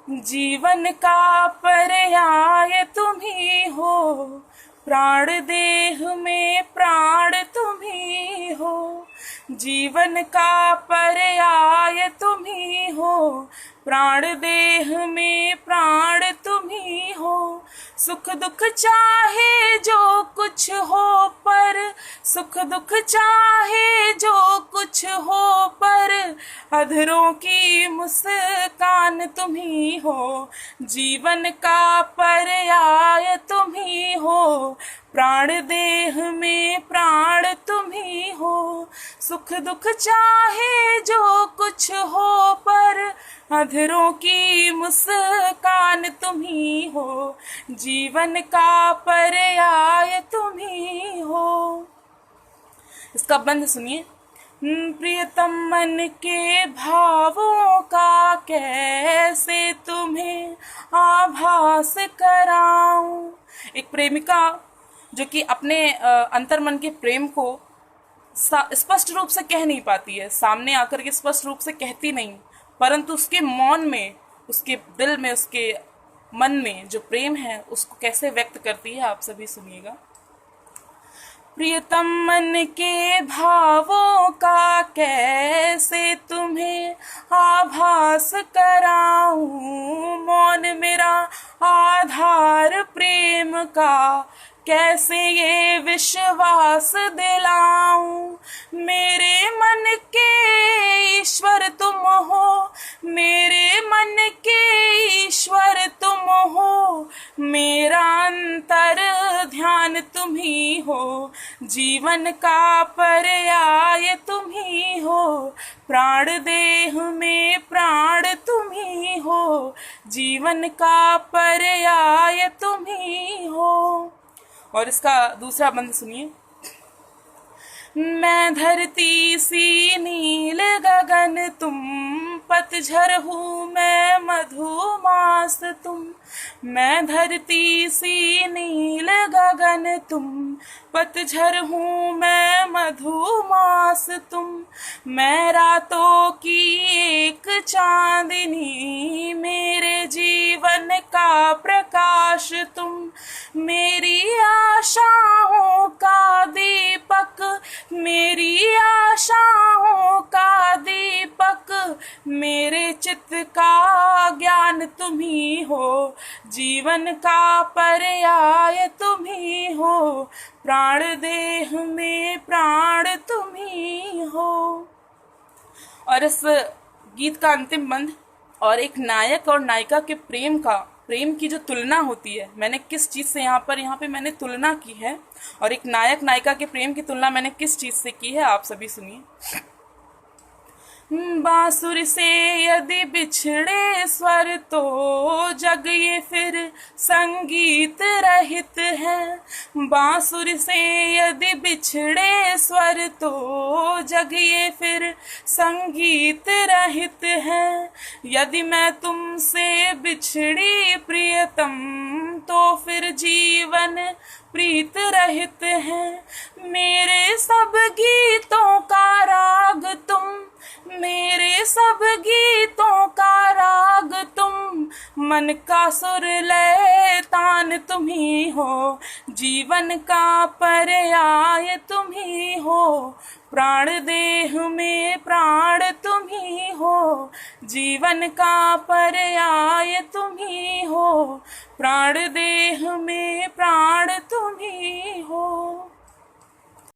जीवन का पर्याय तुम ही हो, प्राण देह में प्राण तुम ही हो। जीवन का पर्याय तुम ही हो, प्राण देह में प्राण तुम ही हो। सुख दुख चाहे जो कुछ हो पर, सुख दुख चाहे जो कुछ हो पर, अधरों की मुस्कान तुम ही हो। जीवन का पर्याय तुम ही हो, प्राण देह में प्राण तुम ही हो। सुख दुख चाहे जो कुछ हो पर, अधरों की मुस्कान तुम ही हो। जीवन का पर्याय तुम ही हो। इसका बंध सुनिए। प्रियतम मन के भावों का कैसे तुम्हें आभास कराऊं। एक प्रेमिका जो कि अपने अंतर्मन के प्रेम को स्पष्ट रूप से कह नहीं पाती है, सामने आकर के स्पष्ट रूप से कहती नहीं, परंतु उसके मौन में, उसके दिल में, उसके मन में जो प्रेम है उसको कैसे व्यक्त करती है, आप सभी सुनिएगा। प्रियतम मन के भावों का कैसे तुम्हें आभास कराऊं। मौन मेरा आधार प्रेम का कैसे ये विश्वास दिलाऊं। मेरे मन के ईश्वर तुम हो, मेरे मन के ईश्वर तुम हो। मेरा अंतर ध्यान तुम ही हो। जीवन का पर्याय तुम ही हो, प्राण देह में प्राण तुम ही हो। जीवन का पर्याय तुम ही हो। और इसका दूसरा बंद सुनिए। मैं धरती सी नील गगन तुम, पतझर हूँ मैं मधुमास तुम। मैं धरती सी नील गगन तुम, पतझर हूँ मैं मधुमास तुम। मैं रातों की एक चांदनी, मेरे जीवन का प्रकाश तुम। मेरी आशाओं का दीपक, मेरी आशाओं का दीपक, मेरे चित्त का ज्ञान तुम ही हो। जीवन का पर्याय तुम ही हो, प्राण देह में प्राण तुम ही हो। और इस गीत का अंतिम बंद, और एक नायक और नायिका के प्रेम की जो तुलना होती है, मैंने किस चीज से यहाँ पे मैंने तुलना की है, और एक नायक नायिका के प्रेम की तुलना मैंने किस चीज से की है, आप सभी सुनिए। बांसुर से यदि बिछड़े स्वर तो जग ये फिर संगीत रहित है। बांसुर से यदि बिछड़े स्वर तो जग ये फिर संगीत रहित है। यदि मैं तुमसे बिछड़ी प्रियतम तो फिर जीवन प्रीत रहित है। मेरे सब गीतों का राग तुम, मेरे सब गीतों का राग तुम। मन का सुर लय तान तुम ही हो। जीवन का पर्याय तुम ही हो, प्राण देह में प्राण तुम ही हो। जीवन का पर्याय तुम ही हो, प्राण देह में प्राण तुम